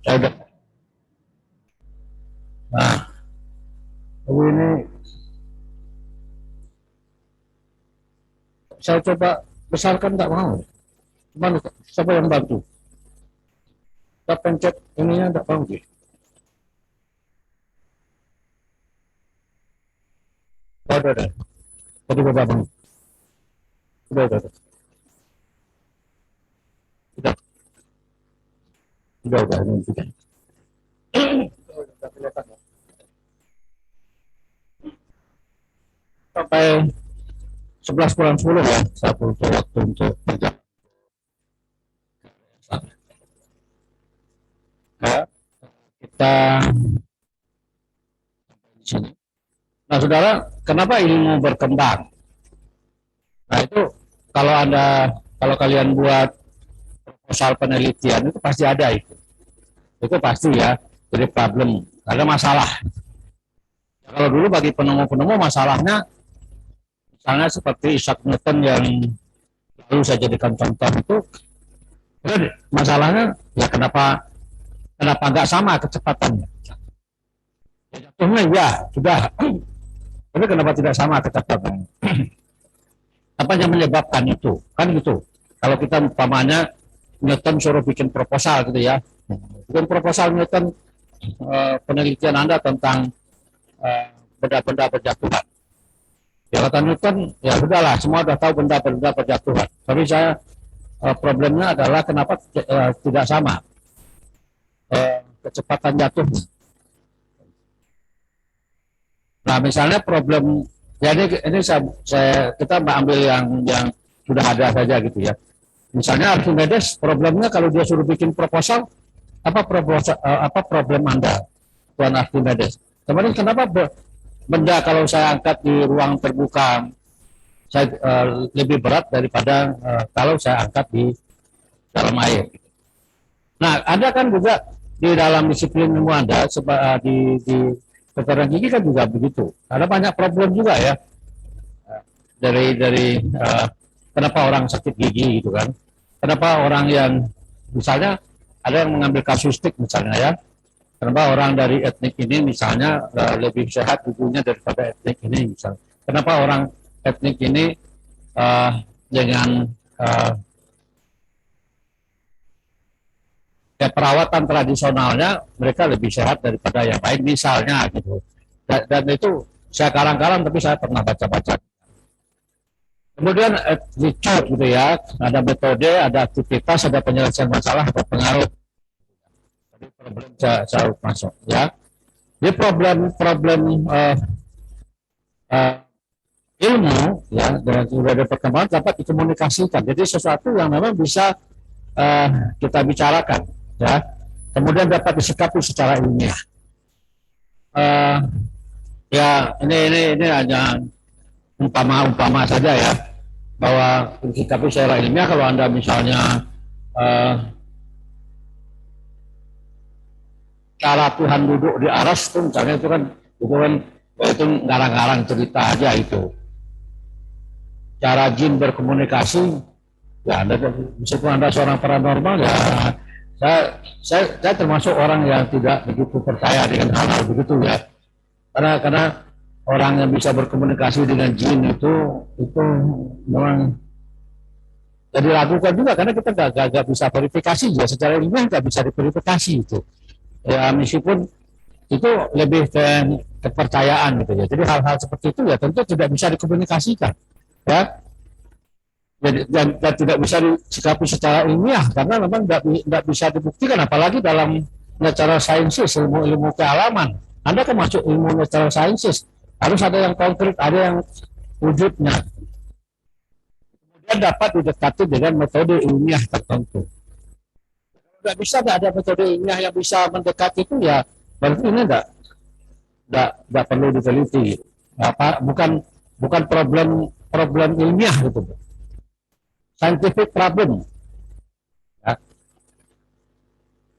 Ya udah. Nah, ini saya coba besarkan nggak mau. Gimana? Siapa yang bantu? Kita pencet ininya nggak mau sih. Udah. Tadi udah bang. Udah. Udah. Udah. Ini sudah. Udah kelihatan ya. Sampai 11 kurang 10 ya. Saya butuh waktu untuk kerja. Ya, kita di sini. Nah, saudara, kenapa ilmu berkembang? Nah, itu kalau kalau kalian buat proposal penelitian itu pasti ada itu. Itu pasti ya, jadi problem, ada masalah. Kalau dulu bagi penemu-penemu masalahnya, misalnya seperti Isaac Newton yang lalu saya jadikan contoh itu, masalahnya ya kenapa nggak sama kecepatannya? Ya, jatuhnya ya sudah, tapi kenapa tidak sama kecepatannya? Apa yang menyebabkan itu? Kan gitu. Kalau kita umpamanya Newton suruh bikin proposal gitu ya, bikin proposal Newton, penelitian Anda tentang benda-benda berjatuhan. Ya kata Newton, ya sudahlah, semua sudah tahu benda-benda berjatuhan. Tapi saya problemnya adalah kenapa tidak sama kecepatan jatuh. Nah misalnya problem, ya ini kita ambil yang sudah ada saja gitu ya. Misalnya Archimedes, problemnya kalau dia suruh bikin proposal, apa problem Anda, Tuan Archimedes? Kemudian kenapa benda kalau saya angkat di ruang terbuka lebih berat daripada kalau saya angkat di dalam air. Nah, ada kan juga di dalam disiplin ilmu Anda di kedokteran gigi kan juga begitu. Ada banyak problem juga ya dari kenapa orang sakit gigi gitu kan. Kenapa orang yang misalnya ada yang mengambil kasustik misalnya ya. Kenapa orang dari etnik ini misalnya lebih sehat tubuhnya daripada etnik ini misalnya. Kenapa orang etnik ini dengan ya perawatan tradisionalnya mereka lebih sehat daripada yang lain misalnya gitu. Dan itu saya karang-karang tapi saya pernah baca-baca. Kemudian attitude gitu ya, ada metode, ada aktivitas, ada penyelesaian masalah, ada pengaruh. Jadi problem saya masuk ya. Jadi problem uh, ilmu ya dengan sudah ada perkembangan dapat dikomunikasikan. Jadi sesuatu yang memang bisa kita bicarakan ya. Kemudian dapat disikapi secara ilmiah. Ya ini hanya umpama saja ya bahwa disikapi secara ilmiah kalau Anda misalnya cara Tuhan duduk di aras itu misalnya itu kan itu ngarang-ngarang cerita aja itu. Cara jin berkomunikasi ya Anda meskipun Anda seorang paranormal ya saya termasuk orang yang tidak begitu percaya dengan hal-hal begitu ya karena orang yang bisa berkomunikasi dengan jin itu memang jadi ragukan juga karena kita nggak bisa verifikasi ya secara ilmiah nggak bisa diverifikasi itu ya meskipun itu lebih ke kepercayaan gitu ya jadi hal-hal seperti itu ya tentu tidak bisa dikomunikasikan ya dan tidak bisa disikapi secara ilmiah karena memang tidak bisa dibuktikan apalagi dalam natural sciences ilmu kealaman Anda kan masuk ilmu natural sciences harus ada yang konkret ada yang wujudnya kemudian dapat didekati dengan metode ilmiah tertentu nggak bisa nggak ada metode ilmiah yang bisa mendekati itu ya berarti ini nggak perlu diteliti bukan problem ilmiah gitu scientific problem. Ya.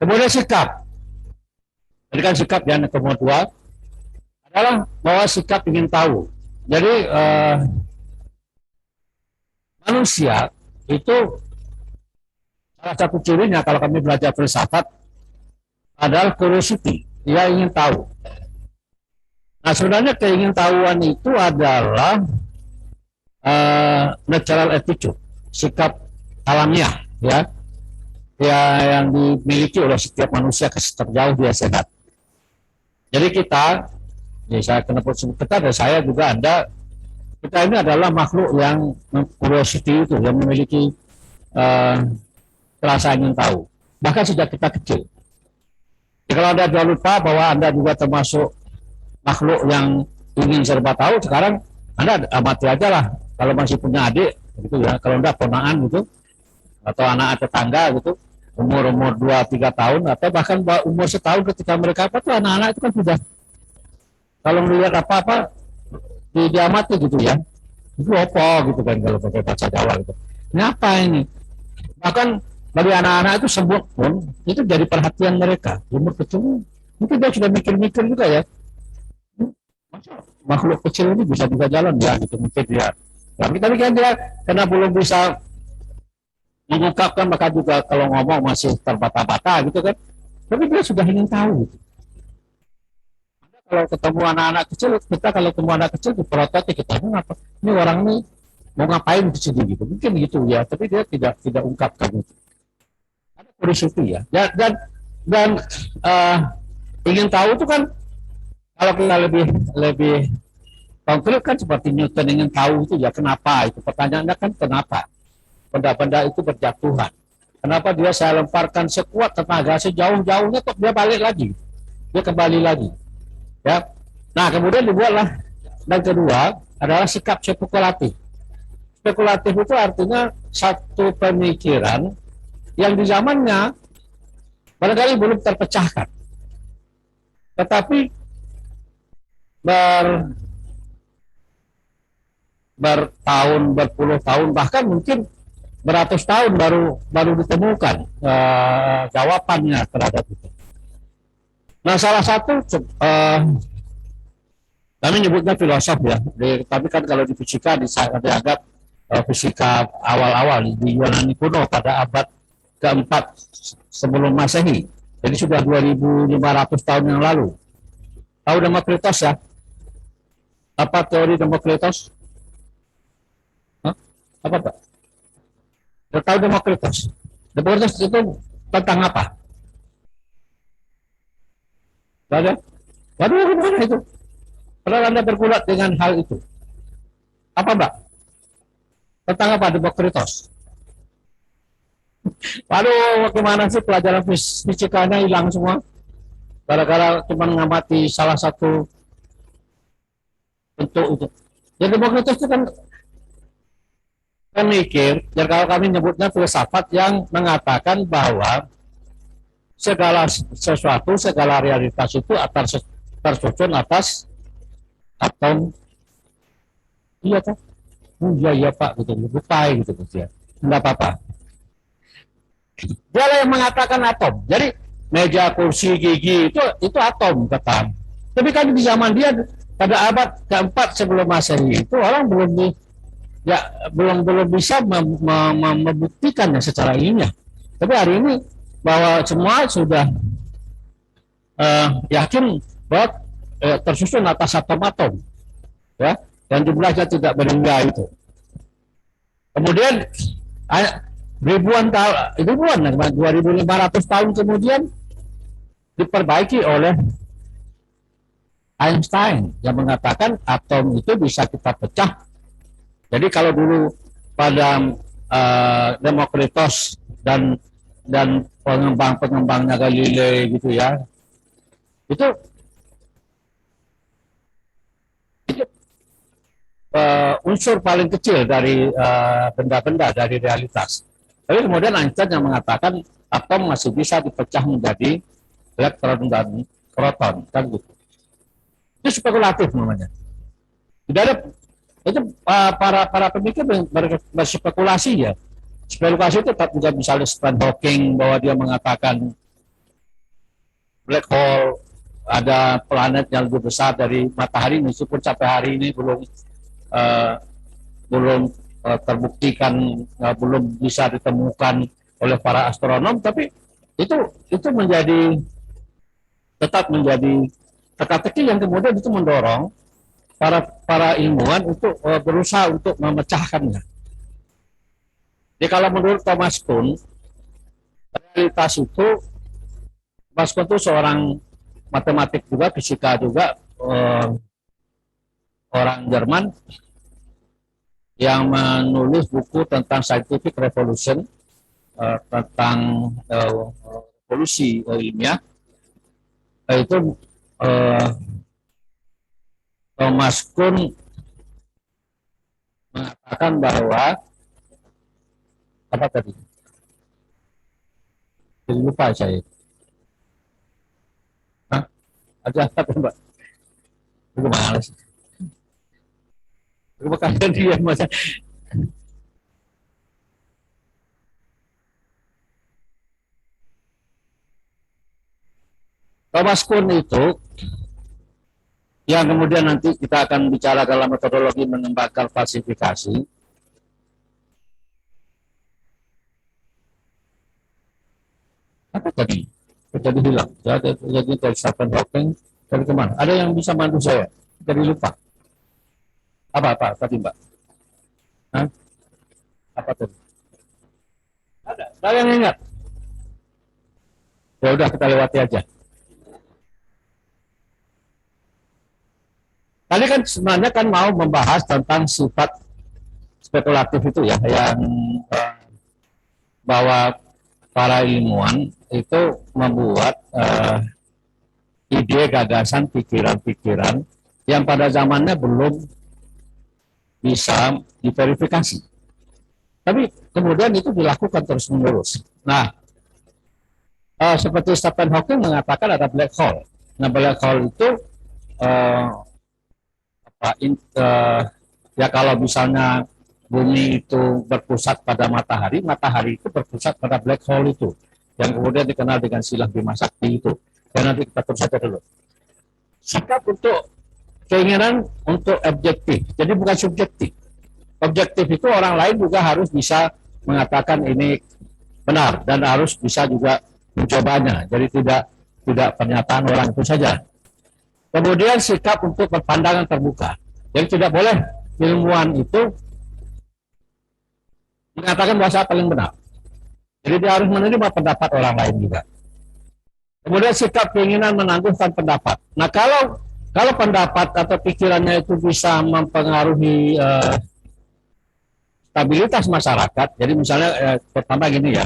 Kemudian sikap. Jadi kan sikap yang kedua adalah bahwa sikap ingin tahu. Jadi manusia itu salah satu cirinya kalau kami belajar filsafat adalah curiosity, dia ingin tahu. Nah, sebenarnya keingintahuan itu adalah natural attitude, sikap alamiah, ya, ya yang dimiliki oleh setiap manusia sejauh dia sehat. Jadi kita, ya saya kenapa kita dan saya juga Anda, kita ini adalah makhluk yang curiosity itu, yang memiliki rasa ingin tahu. Bahkan sejak kita kecil. Ya, kalau Anda jangan lupa bahwa Anda juga termasuk makhluk yang ingin serba tahu, sekarang Anda amati aja lah. Kalau masih punya adik, gitu ya. Kalau enggak ponaan gitu, atau anak tetangga gitu, umur 2-3 tahun, atau bahkan umur setahun ketika mereka apa tuh anak-anak itu kan sudah kalau melihat apa-apa diamati gitu ya. Itu apa gitu kan kalau pakai bahasa Jawa gitu. Ini apa ini? Bahkan bagi anak-anak itu sebut pun itu jadi perhatian mereka. Umur kecil mungkin dia sudah mikir-mikir juga ya. Masa makhluk kecil ini bisa jalan ya gitu mungkin dia. Tapi kan dia karena belum bisa mengungkapkan, maka juga kalau ngomong masih terbata-bata gitu kan. Tapi dia sudah ingin tahu. Gitu. Kalau ketemu anak-anak kecil, kita kalau ketemu anak kecil diprotes kita ini apa? Ini orang ini mau ngapain di sini gitu. Mungkin gitu ya, tapi dia tidak ungkapkan itu. Ada curiosity ya. Dan ingin tahu itu kan kalau kita lebih konkret kan seperti Newton ingin tahu itu ya kenapa itu pertanyaannya kan kenapa benda-benda itu berjatuhan, kenapa dia saya lemparkan sekuat tenaga sejauh-jauhnya kok dia balik lagi, dia kembali lagi ya. Nah kemudian dibuatlah dan kedua adalah sikap spekulatif. Spekulatif itu artinya satu pemikiran yang di zamannya barangkali belum terpecahkan, tetapi bertahun, berpuluh tahun, bahkan mungkin beratus tahun baru ditemukan jawabannya terhadap itu. Nah, salah satu kami nyebutnya filosof ya, tapi kan kalau di fisika dianggap fisika awal-awal di Yunani kuno pada abad keempat sebelum Masehi. Jadi sudah 2.500 tahun yang lalu. Tahu Demokritos ya? Apa teori Demokritos? Apa Pak? Tahu Demokritos? Demokritos itu tentang apa? Ada? Waduh, gimana itu? Kalau Anda bergulat dengan hal itu. Apa Mbak? Tentang apa Demokritos? Waduh, gimana sih pelajaran fisikanya hilang semua? Gara-gara cuma mengamati salah satu bentuk itu. Jadi Demokritos itu kan pemikir, dan kalau kami nyebutnya filsafat yang mengatakan bahwa segala sesuatu, segala realitas itu tersusun atas atom. Iya kan? Iya Pak, gitu. Lupa gitu ya. Enggak apa-apa. Dia yang mengatakan atom. Jadi meja, kursi, gigi itu atom kata. Tapi kan di zaman dia pada abad keempat sebelum Masehi itu orang belum bisa membuktikannya secara ilmiah. Tapi hari ini bahwa semua sudah yakin bahwa tersusun atas atom-atom, ya, dan jumlahnya tidak berhingga itu. Kemudian ribuan 2.500 tahun kemudian diperbaiki oleh Einstein yang mengatakan atom itu bisa kita pecah. Jadi kalau dulu pada Demokritos dan pengembangnya Galilei gitu ya, itu unsur paling kecil dari benda-benda dari realitas. Tapi kemudian Einstein yang mengatakan atom masih bisa dipecah menjadi elektron dan proton, kan gitu. Itu spekulatif namanya. Tidak ada itu para pemikir berspekulasi ya. Spekulasi itu tetap juga misalnya Stephen Hawking bahwa dia mengatakan black hole ada planet yang lebih besar dari matahari, meskipun sampai hari ini belum terbuktikan, belum bisa ditemukan oleh para astronom, tapi itu menjadi tetap menjadi teka-teki yang kemudian itu mendorong para ilmuwan untuk berusaha untuk memecahkannya. Jadi kalau menurut Thomas Kuhn, realitas itu, Thomas Kuhn itu seorang matematik juga, fisika juga, orang Jerman yang menulis buku tentang scientific revolution, tentang revolusi ilmiah. Itu Thomas Kuhn mengatakan bahwa apa tadi? Jadi lupa saya. Hah? Ada apa Mbak? Gimana sih? Bukan dia masa. Thomas Kuhn itu yang kemudian nanti kita akan bicara dalam metodologi mengembangkan falsifikasi. Apa tadi? Jadi hilang. Jadi dari Stephen Hawking dari kemana? Ada yang bisa bantu saya? Jadi lupa. Apa tadi Mbak? Hah? Apa tadi? Ada yang ingat? Ya udah kita lewati aja. Tadi kan sebenarnya kan mau membahas tentang sifat spekulatif itu ya, yang bahwa para ilmuwan itu membuat ide, gagasan, pikiran-pikiran yang pada zamannya belum bisa diverifikasi. Tapi kemudian itu dilakukan terus-menerus. Nah, seperti Stephen Hawking mengatakan ada black hole. Nah, black hole itu ya kalau misalnya bumi itu berpusat pada matahari, matahari itu berpusat pada black hole itu, yang kemudian dikenal dengan silah Bima Sakti itu. Dan nanti kita terus saja dulu. Sikap untuk keinginan untuk objektif, jadi bukan subjektif. Objektif itu orang lain juga harus bisa mengatakan ini benar dan harus bisa juga mencobanya. Jadi tidak pernyataan orang itu saja. Kemudian sikap untuk berpandangan terbuka. Jadi tidak boleh ilmuwan itu mengatakan bahwa saya paling benar. Jadi dia harus menerima pendapat orang lain juga. Kemudian sikap keinginan menangguhkan pendapat. Nah kalau pendapat atau pikirannya itu bisa mempengaruhi stabilitas masyarakat. Jadi misalnya pertama gini ya,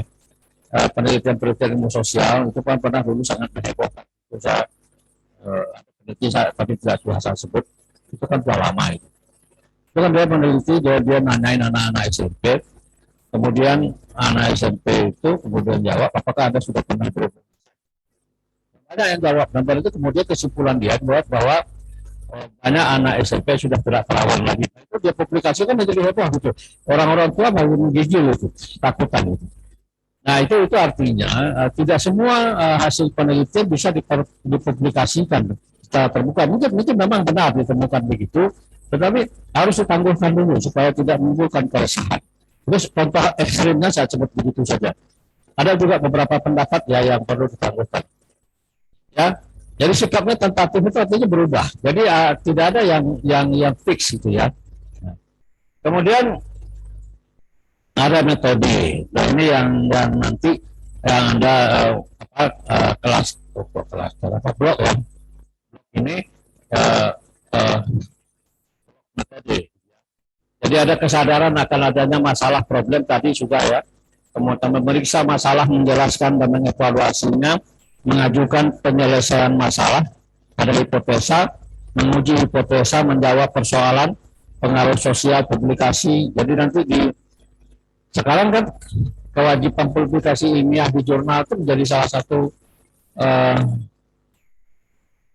penelitian ilmu sosial itu kan pernah dulu sangat menghebohkan. Tapi tidak saya sebut, itu kan sudah lama itu. Itu kan dia meneliti, dia nanyain anak-anak SMP, kemudian anak SMP itu kemudian jawab, apakah Anda sudah pernah berhubungan? Banyak yang jawab, dan dari itu kemudian kesimpulan dia bahwa banyak anak SMP sudah tidak perawan lagi. Itu dia publikasikan menjadi heboh gitu. Orang-orang tua malah menggigil itu, takutan itu. Nah itu artinya tidak semua hasil penelitian bisa dipublikasikan secara terbuka. Mungkin memang benar ditemukan begitu, tetapi harus ditangguhkan dulu supaya tidak menimbulkan keresahan. Terus contoh ekstrimnya saya sebut begitu saja. Ada juga beberapa pendapat ya yang perlu ditangguhkan. Ya, jadi sikapnya tentatif itu artinya berubah. Jadi tidak ada yang fix gitu ya. Nah, kemudian ada metode. Nah ini yang nanti yang ada kelas blok ya. Ini metode. Jadi ada kesadaran akan adanya masalah problem tadi juga ya. Kemudian memeriksa masalah, menjelaskan dan mengevaluasinya, mengajukan penyelesaian masalah, ada hipotesa, menguji hipotesa, menjawab persoalan, pengaruh sosial, publikasi. Jadi nanti sekarang kan kewajiban publikasi ilmiah di jurnal itu menjadi salah satu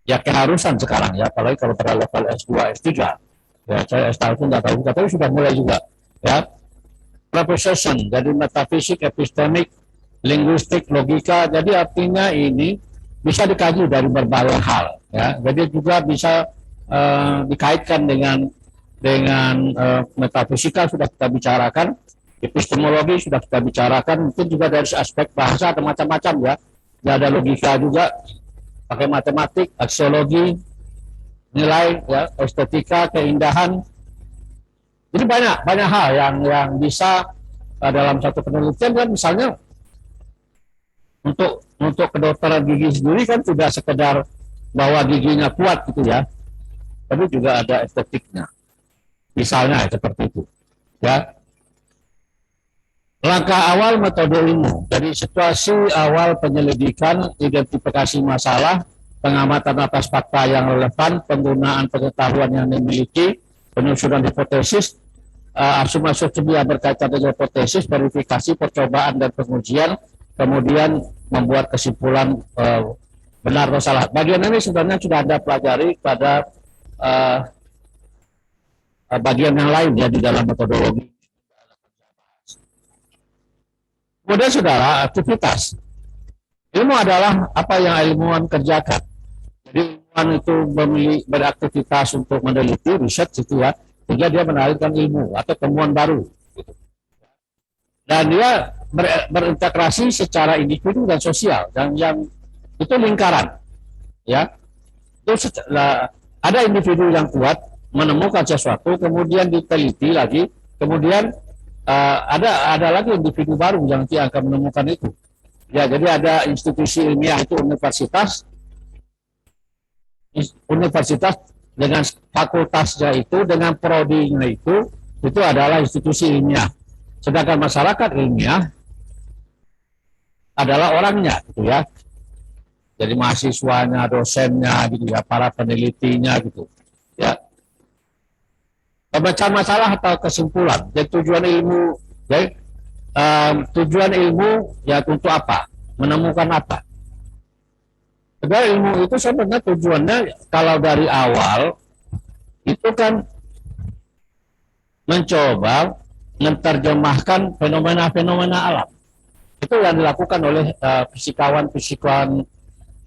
ya keharusan sekarang ya, apalagi kalau pada level S2, S3. Ya, saya S1 nggak tahu, tapi sudah mulai juga. Ya, proposition, jadi metafisik, epistemik, linguistik, logika. Jadi artinya ini bisa dikaji dari berbagai hal. Ya, jadi juga bisa dikaitkan dengan metafisika sudah kita bicarakan. Epistemologi sudah kita bicarakan, mungkin juga dari aspek bahasa ada macam-macam ya. Ya ada logika juga. pakai matematik, aksiologi, nilai, ya, estetika, keindahan. Jadi banyak hal yang bisa dalam satu penelitian kan, misalnya untuk kedokteran gigi sendiri kan tidak sekedar bahwa giginya kuat gitu ya, tapi juga ada estetiknya. Misalnya seperti itu. Ya. Langkah awal metode ilmu. Jadi situasi awal penyelidikan, identifikasi masalah, pengamatan atas fakta yang relevan, penggunaan pengetahuan yang dimiliki, penyusunan hipotesis, asumsi yang berkaitan dengan hipotesis, verifikasi, percobaan dan pengujian, kemudian membuat kesimpulan benar atau salah. Bagian ini sebenarnya sudah Anda pelajari pada bagian yang lain ya di dalam metodologi. Kemudian saudara, aktivitas. Ilmu adalah apa yang ilmuwan kerjakan. Jadi ilmuwan itu beraktivitas untuk meneliti, riset gitu ya, sehingga dia menalihkan ilmu atau temuan baru. Dan dia berintegrasi secara individu dan sosial, dan yang itu lingkaran. Ya, itu ada individu yang kuat menemukan sesuatu, kemudian diteliti lagi, kemudian ada lagi individu baru yang nanti akan menemukan itu. Ya, jadi ada institusi ilmiah itu universitas dengan fakultasnya itu, dengan prodinya itu adalah institusi ilmiah. Sedangkan masyarakat ilmiah adalah orangnya, gitu ya. Jadi mahasiswanya, dosennya, gitu ya, para penelitinya, gitu. Ya. Pemecah masalah atau kesimpulan. Jadi tujuan ilmu, ya, tujuan ilmu ya untuk apa? Menemukan apa? Sebenarnya ilmu itu sebenarnya tujuannya kalau dari awal itu kan mencoba menerjemahkan fenomena-fenomena alam. Itu yang dilakukan oleh fisikawan-fisikawan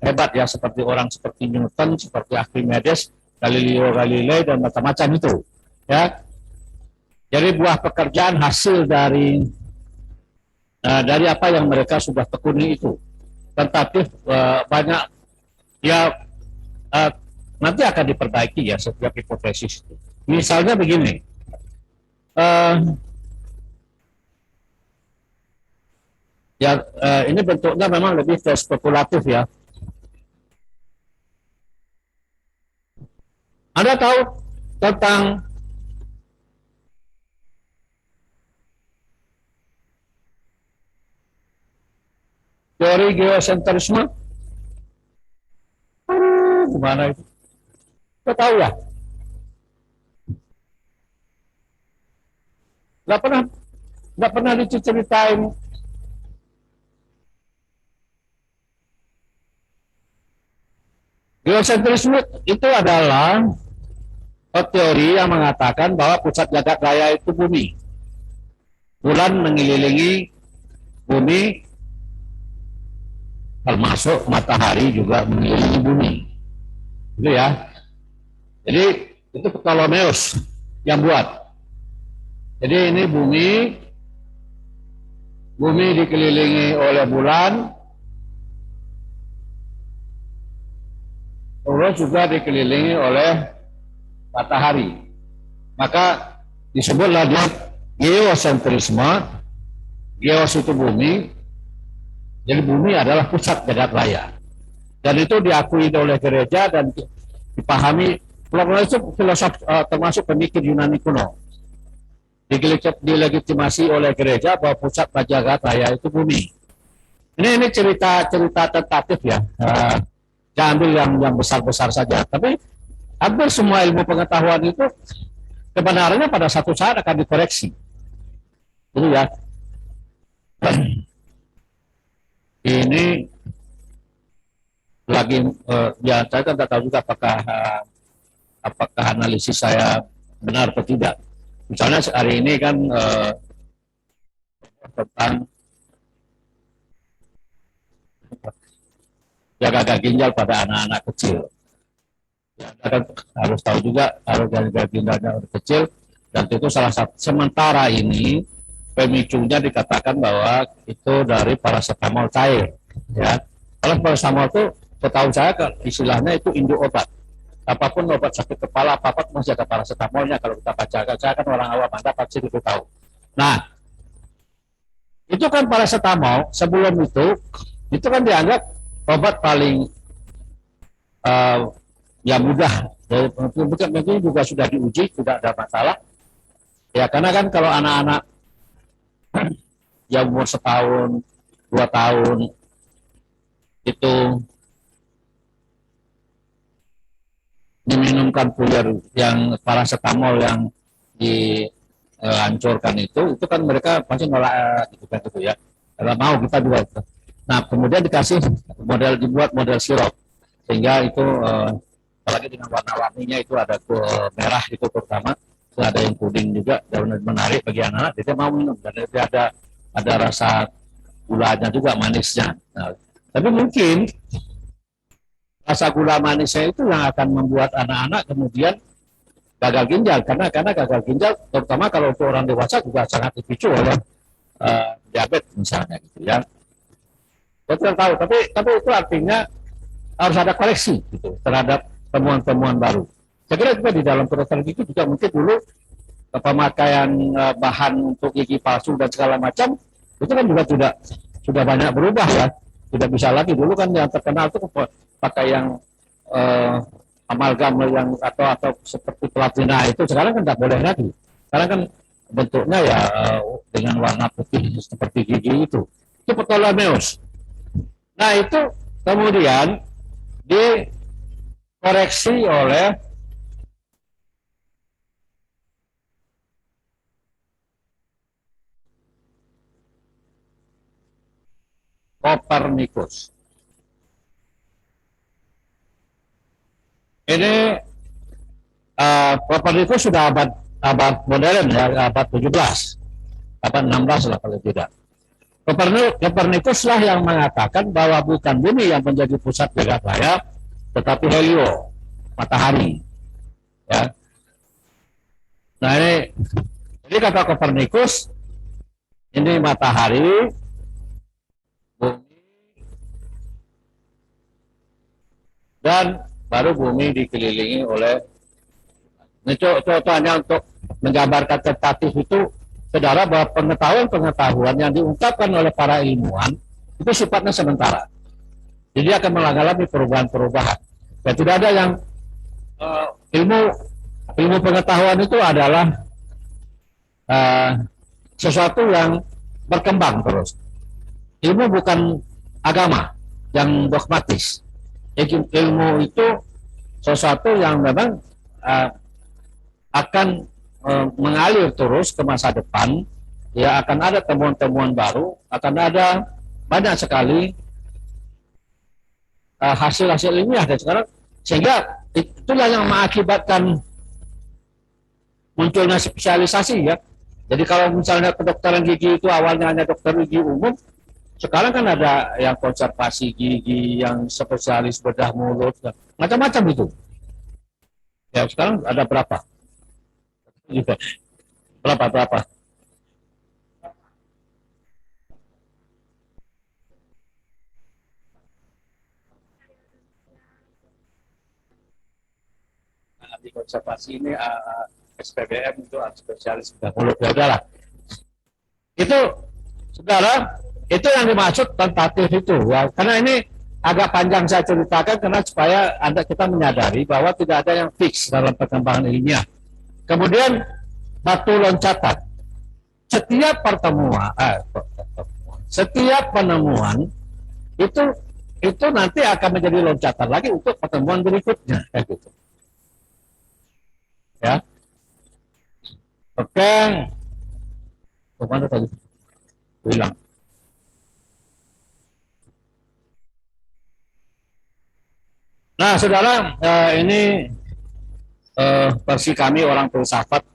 hebat ya, seperti orang seperti Newton, seperti Archimedes, Galileo Galilei dan macam-macam itu. Ya, jadi buah pekerjaan hasil dari apa yang mereka sudah tekuni itu. Tentatif banyak ya, nanti akan diperbaiki ya setiap hipotesis. Misalnya begini, ini bentuknya memang lebih spekulatif ya. Anda tahu tentang teori geosentrisme? Gimana itu? Kita tahu ya? Nggak pernah diceritain. Geosentrisme itu adalah teori yang mengatakan bahwa pusat jagat raya itu bumi. Bulan mengelilingi bumi, termasuk matahari juga mengelilingi bumi. Gitu ya. Jadi itu Ptolemeus yang buat. Jadi ini bumi dikelilingi oleh bulan, terus juga dikelilingi oleh matahari. Maka disebutlah dia geosentrisme. Geos itu bumi, jadi bumi adalah pusat jagat raya. Dan itu diakui oleh gereja dan dipahami. Ptolemeus itu filosof termasuk pemikir Yunani kuno. Dilegitimasi oleh gereja bahwa pusat jagat raya itu bumi. Ini cerita tentatif ya. Jangan ambil yang besar-besar saja. Tapi hampir semua ilmu pengetahuan itu kebenarannya pada satu saat akan dikoreksi. Jadi ya, ini lagi ya saya tidak tahu juga apakah analisis saya benar atau tidak. Misalnya hari ini kan tentang jaga ginjal pada anak-anak kecil. Ya, Anda kan harus tahu juga harus jaga ginjalnya anak kecil, dan itu salah satu. Sementara ini pemicunya dikatakan bahwa itu dari paracetamol cair. Ya, kalau paracetamol itu Setahu saya istilahnya itu induk obat. Apapun obat sakit kepala, apapun masih ada paracetamolnya kalau kita baca. Saya kan orang awam, Anda pasti itu tahu. Nah, itu kan paracetamol sebelum itu kan dianggap obat paling uh, ya mudah. Mungkin juga sudah diuji, tidak ada masalah. Ya karena kan kalau anak-anak yang umur setahun, 2 tahun itu diminumkan puyer yang paracetamol yang dihancurkan itu kan mereka pasti nolak gitu kan gitu ya. Kalau mau kita juga. Nah kemudian dikasih dibuat model sirup sehingga itu apalagi dengan warna-warninya itu ada merah itu terutama, itu ada yang kuning juga dan menarik bagi anak-anak. Dia mau minum dan dia ada rasa gulanya juga manisnya. Nah, tapi mungkin rasa gula manisnya itu yang akan membuat anak-anak kemudian gagal ginjal karena gagal ginjal terutama kalau untuk orang dewasa juga sangat dipicu oleh diabetes misalnya gitu ya. Saya tidak tahu, tapi itu artinya harus ada koreksi gitu terhadap temuan-temuan baru. Saya kira juga di dalam kedokteran gigi juga mungkin dulu pemakaian bahan untuk gigi palsu dan segala macam itu kan juga sudah banyak berubah ya. Tidak bisa lagi dulu kan yang terkenal itu pakai yang amalgam yang atau seperti platina itu sekarang kan tidak boleh lagi. Sekarang kan bentuknya ya dengan warna putih seperti gigi itu. Itu Ptolemeus. Nah itu kemudian dikoreksi oleh Kopernikus. Ini Kopernikus sudah abad modern ya, abad 17, abad 16 lah kalau tidak. Kopernikus lah yang mengatakan bahwa bukan bumi yang menjadi pusat jagat raya, tetapi helio, matahari. Ya. Nah ini kata Kopernikus, ini matahari, bumi, dan baru bumi dikelilingi oleh. Ini contohnya untuk menggambarkan tentatif itu, saudara, bahwa pengetahuan yang diungkapkan oleh para ilmuwan itu sifatnya sementara. Jadi akan mengalami perubahan-perubahan. Dan tidak ada yang ilmu pengetahuan itu adalah sesuatu yang berkembang terus. Ilmu bukan agama yang dogmatis. Ilmu itu sesuatu yang memang akan mengalir terus ke masa depan, ya akan ada temuan-temuan baru, akan ada banyak sekali hasil-hasil ilmiah dan sekarang sehingga itulah yang mengakibatkan munculnya spesialisasi ya. Jadi kalau misalnya kedokteran gigi itu awalnya hanya dokter gigi umum, sekarang kan ada yang konservasi gigi, yang spesialis bedah mulut, macam-macam itu. Ya sekarang ada berapa? Berapa? Nah, di konservasi ini SPBM itu spesialis bedah mulut, ya udahlah. Itu saudara, itu yang dimaksud tentatif itu ya. Karena ini agak panjang saya ceritakan karena supaya kita menyadari bahwa tidak ada yang fix dalam perkembangan ilmiah. Kemudian batu loncatan. Setiap penemuan itu nanti akan menjadi loncatan lagi untuk pertemuan berikutnya kayak gitu. Ya. Oke. Kemana tadi? Hilang. Nah, saudara, ini versi kami orang filsafat.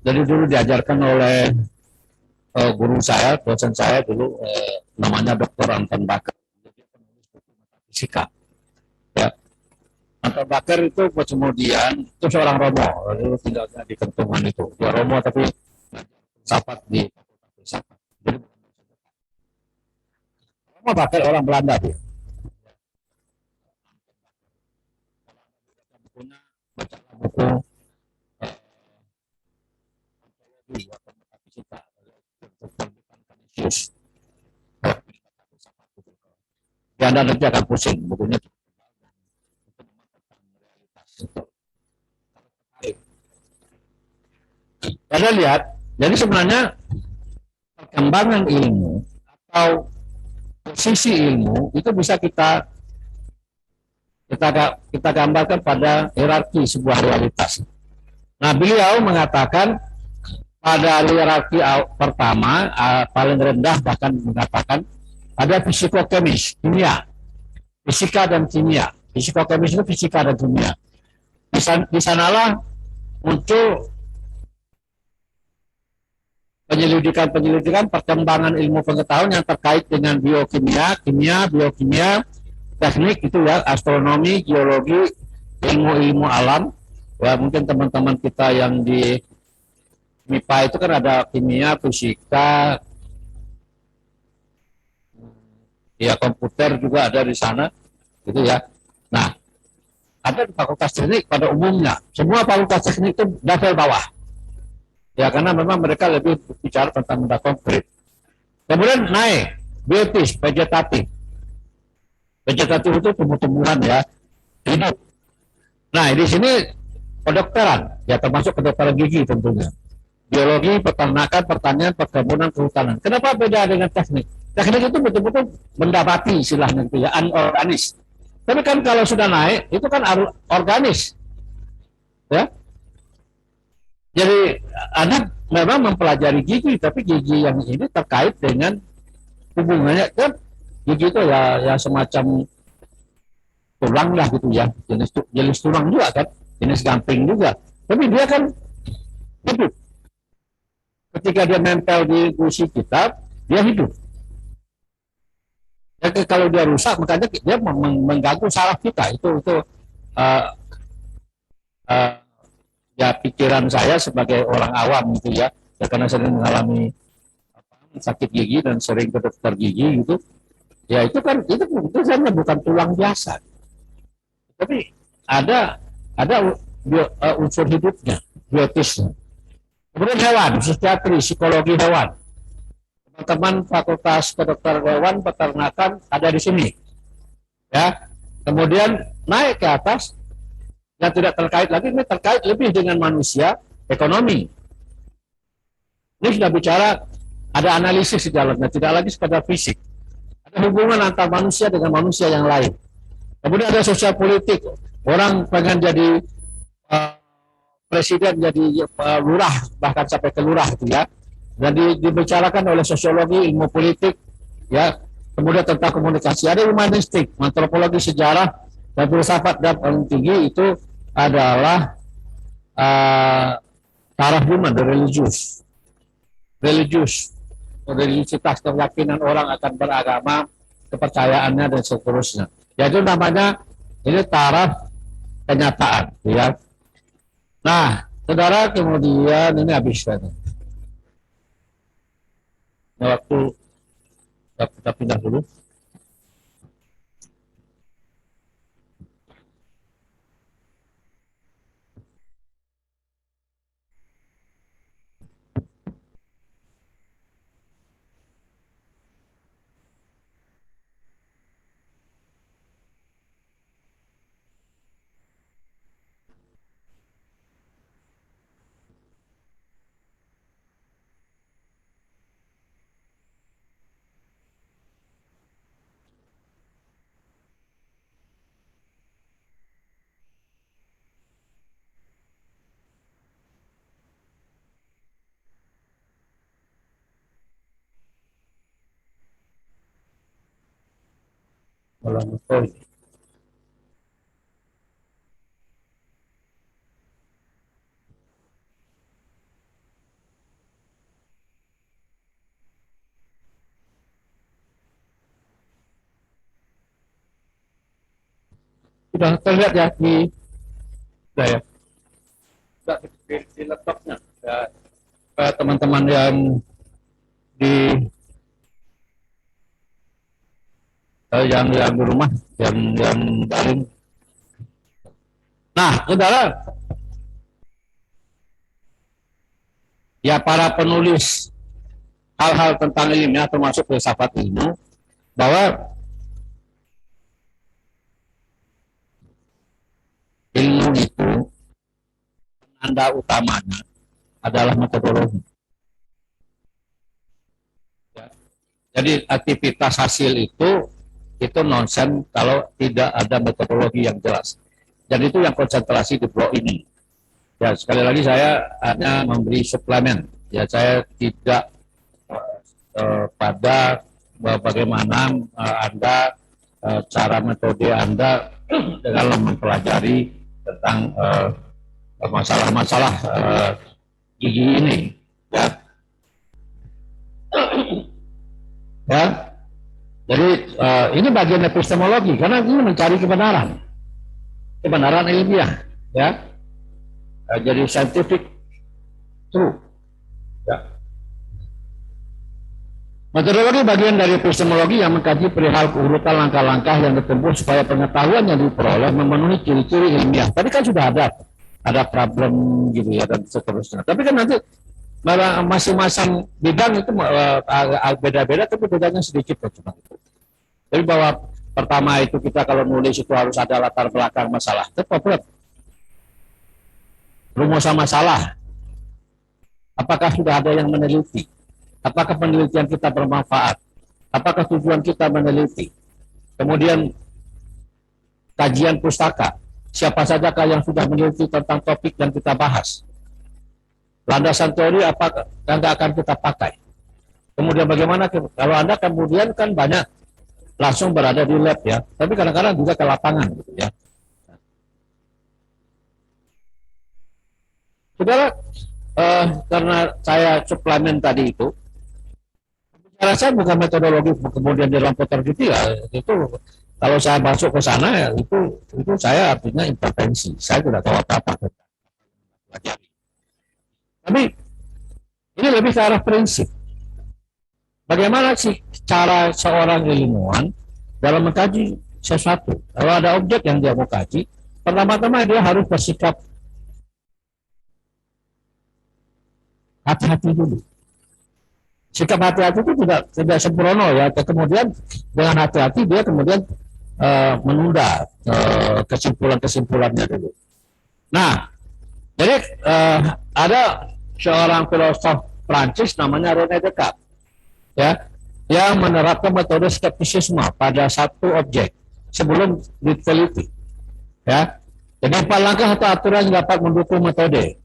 Dari dulu diajarkan oleh guru saya, dosen saya dulu, namanya Dr. Anton Baker, fisika. Ya. Anton Baker itu kemudian itu seorang Romo, lalu tinggalnya di Kentungan itu. Dia Romo tapi filsafat di filsafat. Jadi Romo Baker orang Belanda dia. bukunya, baca buku atau metafisika tentang Kanisius. Ya, Anda nanti akan pusing bukunya. Anda lihat, jadi sebenarnya perkembangan ilmu atau posisi ilmu itu bisa kita gambarkan pada hierarki sebuah realitas. Nah, beliau mengatakan pada hierarki pertama, paling rendah bahkan mengatakan ada fisikokemis, kimia, fisika dan kimia. Fisikokemis itu fisika dan kimia. Di sanalah muncul penyelidikan perkembangan ilmu pengetahuan yang terkait dengan biokimia, biokimia, teknik itu ya, astronomi, geologi, ilmu-ilmu alam. Ya, mungkin teman-teman kita yang di MIPA itu kan ada kimia, fisika, ya komputer juga ada di sana, gitu ya. Nah, ada di fakultas teknik pada umumnya. Semua fakultas teknik itu level bawah. Ya, karena memang mereka lebih bicara tentang benda konkret. Kemudian naik, biotis, vegetatif. Vegetatif itu tumbuh-tumbuhan ya, hidup. Nah, di sini kedokteran, ya termasuk kedokteran gigi tentunya. Biologi, peternakan, pertanian, perkebunan, kehutanan. Kenapa beda dengan teknik? Teknik itu betul-betul mendapati istilahnya itu ya, anorganis. Tapi kan kalau sudah naik, itu kan organis. Ya. Jadi Anda memang mempelajari gigi, tapi gigi yang ini terkait dengan hubungannya kan gigi itu ya semacam tulang lah gitu ya, jenis tulang juga kan, jenis gamping juga. Tapi dia kan hidup. Ketika dia nempel di gusi kita, dia hidup. Ya, kalau dia rusak, makanya dia mengganggu saraf kita. Itu uh, uh, ya pikiran saya sebagai orang awam gitu ya. Ya karena sering mengalami sakit gigi dan sering ke dokter gigi gitu. Ya itu kan itu sebenarnya bukan tulang biasa. Tapi ada unsur hidupnya, biotisnya. Kemudian hewan, psikiatri, psikologi hewan. Teman-teman fakultas kedokteran hewan, peternakan ada di sini. Ya. Kemudian naik ke atas yang tidak terkait lagi, ini terkait lebih dengan manusia, ekonomi. Ini sudah bicara ada analisis di dalamnya, tidak lagi sekedar fisik. Ada hubungan antar manusia dengan manusia yang lain. Kemudian ada sosial politik. Orang pengen jadi presiden, jadi lurah, bahkan sampai ke lurah gitu ya. Dan dibicarakan oleh sosiologi, ilmu politik, ya. Kemudian tentang komunikasi. Ada humanistik, antropologi, sejarah, dan filsafat, dan paling tinggi itu adalah taraf human, religius. Religiusitas, keyakinan orang akan beragama, kepercayaannya dan seterusnya. Yaitu namanya ini taraf kenyataan, ya. Nah, saudara, kemudian ini habis kan. Waktu kita pindah dulu. Kalau sudah terlihat ya ya, di laptopnya ya, teman-teman yang di yang di rumah yang daring. Nah, saudara, ya para penulis hal-hal tentang ilmiah termasuk filsafat ilmu, bahwa ilmu itu penanda utamanya adalah metodologi. Jadi aktivitas hasil itu nonsen kalau tidak ada metodologi yang jelas. Dan itu yang konsentrasi di blog ini. Ya, sekali lagi saya hanya memberi suplemen. Ya, saya tidak pada bagaimana Anda cara metode Anda dalam mempelajari tentang masalah-masalah gigi ini. Ya. Ya, jadi ini bagian epistemologi karena ini mencari kebenaran ilmiah, ya. Jadi scientific truth. Ya. Metodologi bagian dari epistemologi yang mengkaji perihal urutan langkah-langkah yang ditempuh supaya pengetahuan yang diperoleh memenuhi ciri-ciri ilmiah. Tadi kan sudah ada problem gitu ya dan seterusnya. Tapi kan nanti masing-masing bidang itu beda-beda, tapi bedanya sedikit cuma itu. Jadi bahwa pertama itu kita kalau nulis itu harus ada latar belakang masalah. Itu problem. Rumusan masalah. Apakah sudah ada yang meneliti? Apakah penelitian kita bermanfaat? Apakah tujuan kita meneliti? Kemudian kajian pustaka. Siapa sajakah yang sudah meneliti tentang topik yang kita bahas? Landasan teori apa yang akan kita pakai? Kemudian bagaimana kalau Anda kemudian kan banyak langsung berada di lab ya, tapi kadang-kadang juga ke lapangan gitu ya. Saudara, karena saya suplemen tadi itu, saya bukan metodologi kemudian di komputer gitu ya, itu kalau saya masuk ke sana ya, itu saya artinya intervensi, saya tidak tahu apa-apa. Tapi ini lebih ke arah prinsip. Bagaimana sih cara seorang ilmuwan dalam mengkaji sesuatu? Kalau ada objek yang dia mau kaji, pertama-tama dia harus bersikap hati-hati dulu. Sikap hati-hati itu tidak sembrono ya. Kemudian dengan hati-hati dia kemudian menunda kesimpulan-kesimpulannya dulu. Nah, jadi ada seorang filosof Prancis namanya René Descartes, ya, yang menerapkan metode skeptisisme pada satu objek sebelum diteliti, ya. Jadi 4 langkah atau aturan yang dapat mendukung metode.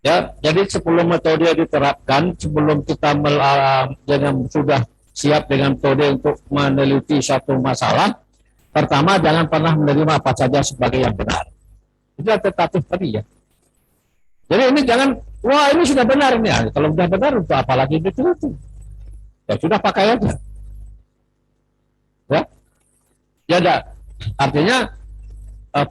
Ya, jadi sebelum metode diterapkan, sebelum kita sudah siap dengan metode untuk meneliti suatu masalah, pertama jangan pernah menerima apa saja sebagai yang benar. Itu tentatif tadi ya. Jadi ini jangan, wah ini sudah benar ini. Ya. Kalau sudah benar, untuk apa lagi diteliti? Ya sudah pakai aja. Ya, ya enggak. Artinya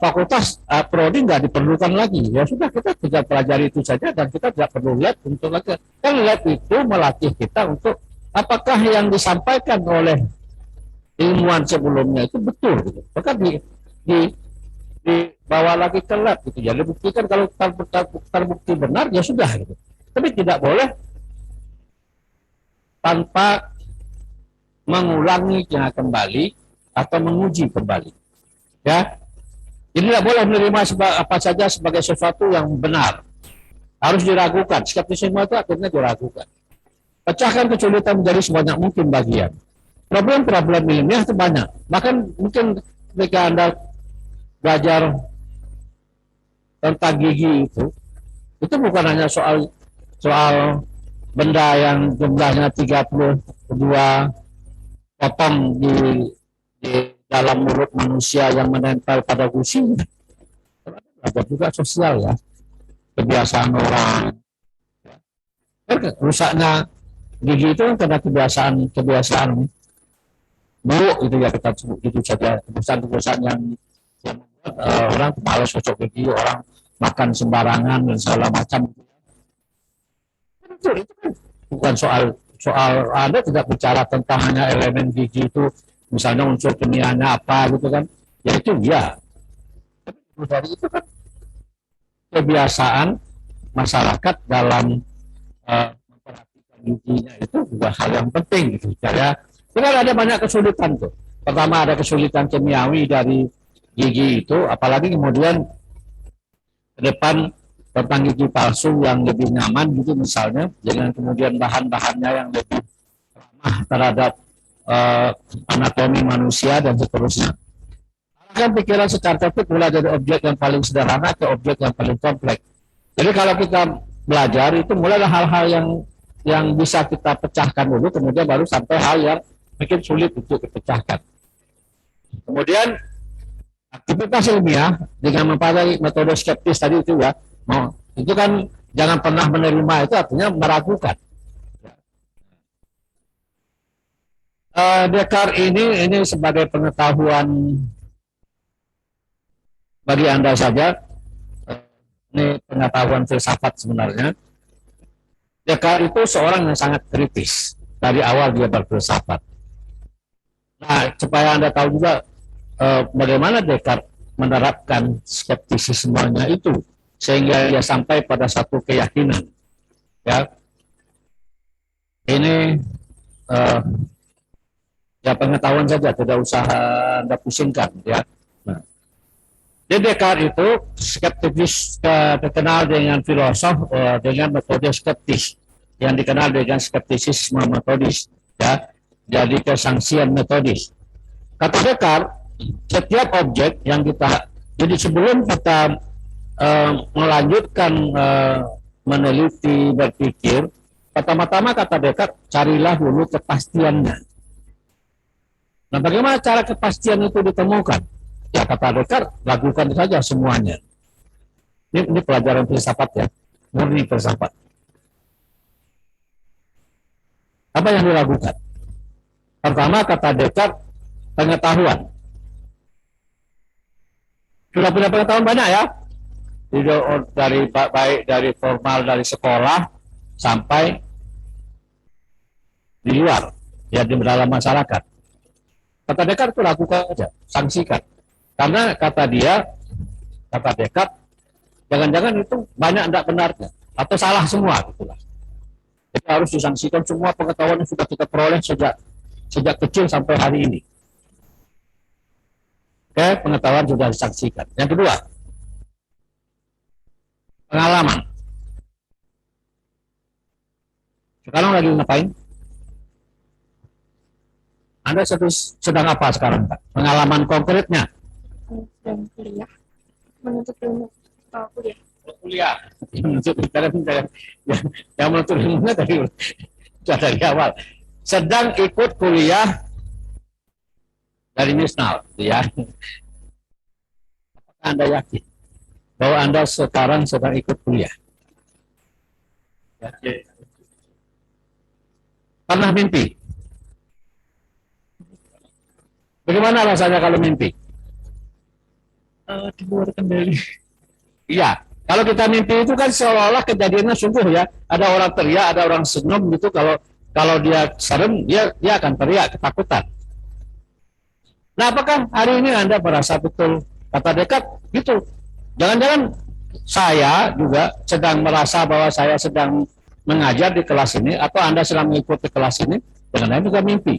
fakultas prodi nggak diperlukan lagi. Ya sudah kita tidak pelajari itu saja dan kita tidak perlu lihat untuk lagi. Kan lihat itu melatih kita untuk apakah yang disampaikan oleh ilmuwan sebelumnya itu betul. Gitu. Maka dibawa lagi ke lab gitu ya, dibuktikan kalau terbukti benar ya sudah gitu. Tapi tidak boleh tanpa mengulanginya kembali atau menguji kembali ya. Jadi tidak boleh menerima apa saja sebagai sesuatu yang benar, harus diragukan. Skeptisisme itu akhirnya diragukan. Pecahkan kesulitan menjadi sebanyak mungkin bagian. Problem-problem ilmiah itu banyak, bahkan mungkin ketika Anda belajar tentang gigi itu bukan hanya soal benda yang jumlahnya 32 potong di dalam mulut manusia yang menempel pada gusi. Ada juga sosial ya, kebiasaan orang. Rusaknya gigi itu karena kebiasaan buruk itu ya, kita sebut itu saja, kebiasaan yang membuat orang malas cocok gigi, orang makan sembarangan dan segala macam. Itu kan bukan soal Anda tidak bicara tentang hanya elemen gigi itu, misalnya unsur kimianya apa gitu kan, ya itu ya. dari itu kan kebiasaan masyarakat dalam memperhatikan giginya itu juga hal yang penting gitu. Ya, kan ada banyak kesulitan tuh. Pertama ada kesulitan kimiawi dari gigi itu, apalagi kemudian ke depan tentang gigi palsu yang lebih nyaman gitu misalnya, dengan kemudian bahan-bahannya yang lebih ramah terhadap anatomi manusia dan seterusnya. Kan pikiran secara tertib mulai dari objek yang paling sederhana ke objek yang paling kompleks. Jadi kalau kita belajar itu mulailah hal-hal yang bisa kita pecahkan dulu, kemudian baru sampai hal yang mungkin sulit untuk dipecahkan. Kemudian aktivitas ilmiah dengan mempelajari metode skeptis tadi itu ya, itu kan jangan pernah menerima, itu artinya meragukan. Descartes ini sebagai pengetahuan bagi Anda saja, ini pengetahuan filsafat sebenarnya. Descartes itu seorang yang sangat kritis dari awal dia berfilsafat. Nah, supaya Anda tahu juga bagaimana Descartes menerapkan skeptisismenya itu sehingga dia sampai pada satu keyakinan. Ya, ini ya pengetahuan saja, tidak usah Anda pusingkan ya. Nah, di Descartes itu skeptis terkenal dengan filosof dengan metode skeptis yang dikenal dengan skeptisisme metodis ya, jadi kesangsian metodis. Kata Descartes, setiap objek yang kita, jadi sebelum kita melanjutkan meneliti, berpikir, pertama-tama kata Descartes, carilah dulu kepastiannya. Nah, bagaimana cara kepastian itu ditemukan? Ya, kata Descartes, lakukan saja semuanya. Ini pelajaran filsafat ya, murni filsafat. Apa yang dilakukan? Pertama, kata Descartes, pengetahuan. Sudah punya pengetahuan banyak ya, dari baik dari formal dari sekolah sampai di luar, ya di dalam masyarakat. Kata Descartes itu lakukan saja, sanksikan. Karena kata Descartes, jangan-jangan itu banyak tidak benarnya atau salah semua gitulah. Jadi harus disangsikan semua pengetahuan yang sudah kita peroleh sejak kecil sampai hari ini. Oke, pengetahuan sudah disangsikan. Yang kedua, pengalaman. Sekarang lagi ngapain? Anda sedang apa sekarang, Pak? Pengalaman konkretnya? Sedang kuliah, menuntut ilmu kuliah. Kuliah, yang menuntut ilmunya dari awal. Sedang ikut kuliah dari Misnal, ya. Apakah Anda yakin bahwa Anda sekarang sedang ikut kuliah? Pernah mimpi? Bagaimana rasanya kalau mimpi? Di luar kendali. Iya, kalau kita mimpi itu kan seolah-olah kejadiannya sungguh ya. Ada orang teriak, ada orang senyum gitu. Kalau dia serem, dia akan teriak ketakutan. Nah, apakah hari ini Anda merasa betul kata Descartes gitu? Jangan-jangan saya juga sedang merasa bahwa saya sedang mengajar di kelas ini, atau Anda sedang mengikuti kelas ini, jangan-jangan juga mimpi.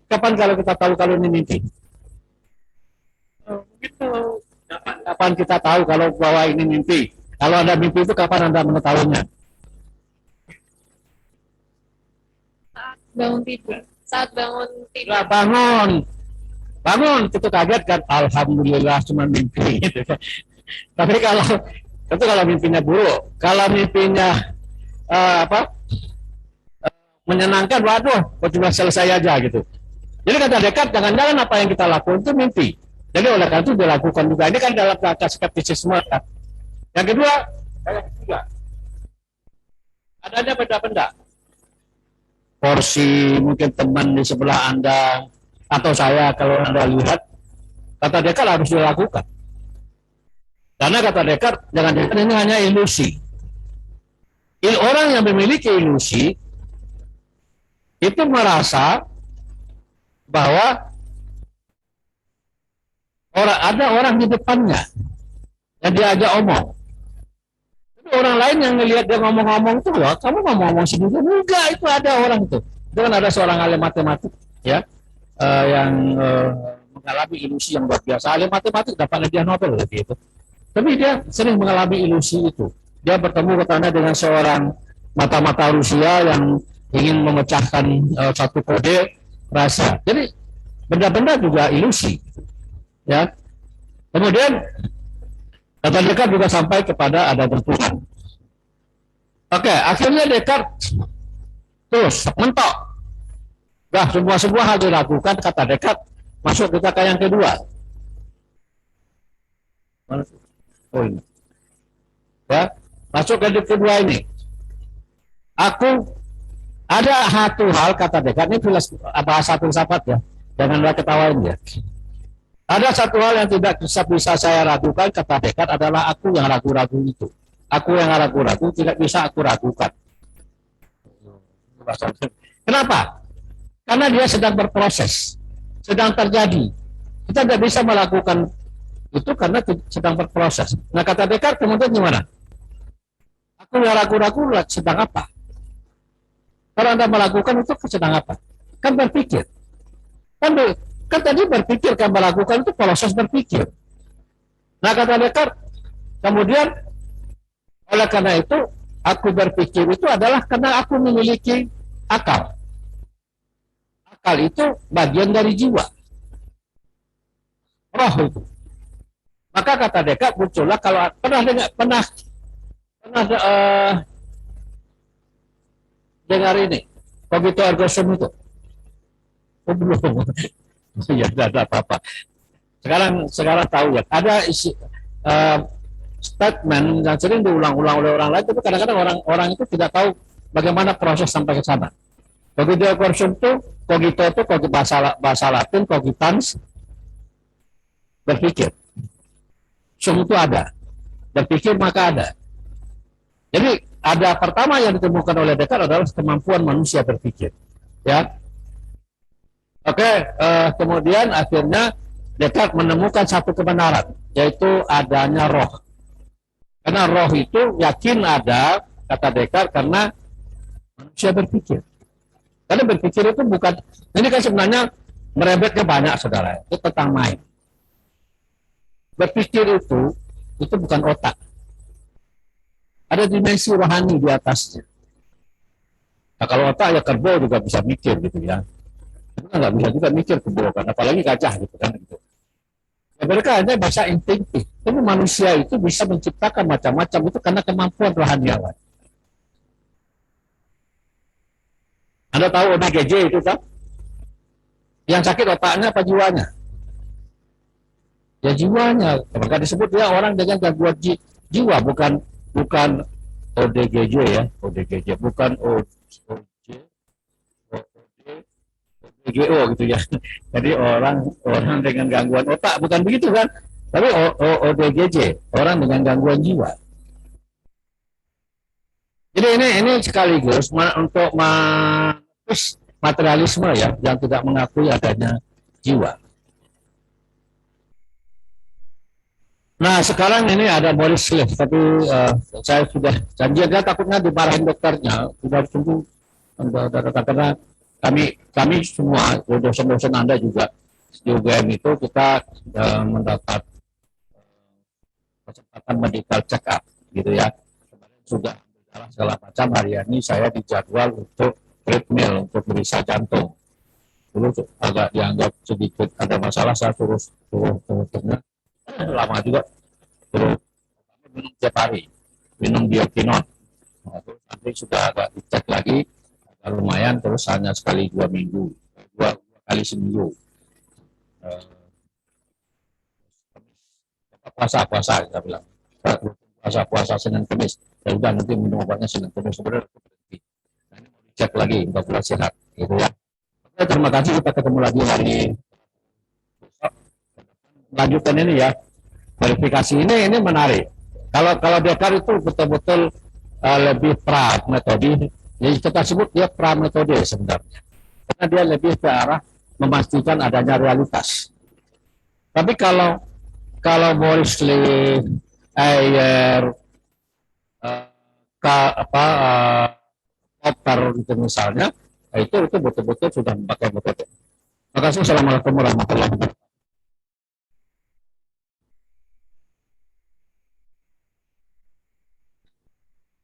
Kapan kalau kita tahu kalau ini mimpi? Gitu. Kapan kita tahu kalau bahwa ini mimpi? Kalau Anda mimpi itu kapan Anda mengetahuinya? Saat bangun tidur. Saat bangun tidur. Nah, bangun, itu kaget kan? Alhamdulillah cuma mimpi. Gitu. Tapi kalau mimpinya buruk, kalau mimpinya menyenangkan, waduh, cuma selesai aja gitu. Jadi kata Descartes, jangan-jangan apa yang kita lakukan itu mimpi. Jadi oleh karena itu dilakukan juga. Ini kan dalam rangka skeptisisme. Kan? Yang kedua, adanya benda-benda. Porsi, mungkin teman di sebelah Anda, atau saya kalau Anda lihat, kata Descartes harus dilakukan. Karena kata Descartes, jangan-jangan ini hanya ilusi. Orang yang memiliki ilusi, itu merasa bahwa ada orang di depannya dan dia ajak omong. Tapi orang lain yang ngelihat dia ngomong-ngomong itu, wah kamu ngomong-ngomong sendiri, enggak, itu ada orang itu kan ada seorang ahli matematik ya, yang mengalami ilusi yang luar biasa. Ahli matematik dapat hadiah Nobel gitu. Tapi dia sering mengalami ilusi itu. Dia bertemu katanya dengan seorang mata-mata Rusia yang ingin memecahkan satu kode rasa. Jadi benda-benda juga ilusi, ya. Kemudian kata Descartes juga sampai kepada ada Tuhan. Oke, akhirnya Descartes terus mentok. Nah, semua hal dilakukan, kata Descartes, masuk kita ke yang kedua. Oh ini. Ya, masuk ke kedua ini. Aku ada satu hal, kata Descartes, ini bahasa filsafat ya, janganlah ketawain ya. Ada satu hal yang tidak bisa saya ragukan, kata Descartes, adalah aku yang ragu-ragu itu. Aku yang ragu-ragu tidak bisa aku ragukan. Kenapa? Karena dia sedang berproses, sedang terjadi. Kita tidak bisa melakukan itu karena sedang berproses. Nah, kata Descartes kemudian gimana? Aku yang ragu-ragu sedang apa? Kalau Anda melakukan itu sedang apa? Kan berpikir. Kan tadi berpikir, kan melakukan itu proses berpikir. Nah, kata Descartes, kemudian oleh karena itu aku berpikir itu adalah karena aku memiliki akal. Akal itu bagian dari jiwa. Roh itu. Maka kata Descartes muncullah, kalau pernah dengar ini cogito ergo sum itu. Oh, belum. Ya tidak ada apa-apa. Sekarang tahu ya. Ada statement yang sering diulang-ulang oleh orang lain, tapi kadang-kadang orang itu tidak tahu bagaimana proses sampai ke sana. Cogito ergo sum itu, cogito itu bahasa Latin, cogitans, berpikir. Sum itu ada, berpikir maka ada. Jadi ada pertama yang ditemukan oleh Descartes adalah kemampuan manusia berpikir. Ya, oke. Kemudian akhirnya Descartes menemukan satu kebenaran, yaitu adanya roh. Karena roh itu yakin ada, kata Descartes, karena manusia berpikir. Karena berpikir itu bukan, ini kan sebenarnya merebetnya banyak, saudara. Itu tentang mind. Berpikir itu bukan otak. Ada dimensi rohani di atasnya. Nah, kalau otak ya kerbau juga bisa mikir gitu ya. Kita nggak bisa juga mikir kerbau kan, apalagi gajah gitu kan. Gitu. Ya, mereka hanya bahasa instinktif. Tapi manusia itu bisa menciptakan macam-macam itu karena kemampuan rohaniawan. Anda tahu ODGJ itu kan? Yang sakit otaknya apa jiwanya? Ya jiwanya. Maka disebut dia orang dengan gangguan jiwa, bukan ODGJ ya, ODGJ, bukan ODGO gitu ya. Jadi orang dengan gangguan otak, bukan begitu kan? Tapi ODGJ, orang dengan gangguan jiwa. Jadi ini sekaligus untuk materialisme ya, yang tidak mengakui adanya jiwa. Nah, sekarang ini ada Boris Slave, tapi saya sudah janji aja, takutnya dimarahin dokternya. Sudah tunggu, karena kami semua dosen-dosen Anda juga di UGM itu kita mendapat kesempatan medical check up, gitu ya. Kemarin sudah berjalan segala macam. Hari ini saya dijadwal untuk treadmill untuk periksa jantung. Dulu agak dianggap sedikit ada masalah, saya terus lama juga, terus minum tiap hari, minum biotinon. Nah, terus nanti sudah agak dicek lagi, agak lumayan, terus hanya sekali 2 minggu, dua kali seminggu. Puasa kita bilang, puasa Senin Kamis. Ya udah, nanti minum obatnya Senin Kamis, sebenarnya berhenti. Nah, ini mau dicek lagi untuk sehat, gitu ya. Oke, terima kasih, kita ketemu lagi hari lanjutkan ini ya. Verifikasi ini menarik. Kalau Descartes itu betul-betul lebih pra-metode, jadi kita sebut dia pra-metode sebenarnya. Karena dia lebih ke arah memastikan adanya realitas. Tapi kalau Boris Slave, air, eh, apa, koper gitu misalnya, nah itu betul-betul sudah memakai metode. Terima kasih. Assalamualaikum warahmatullahi wabarakatuh.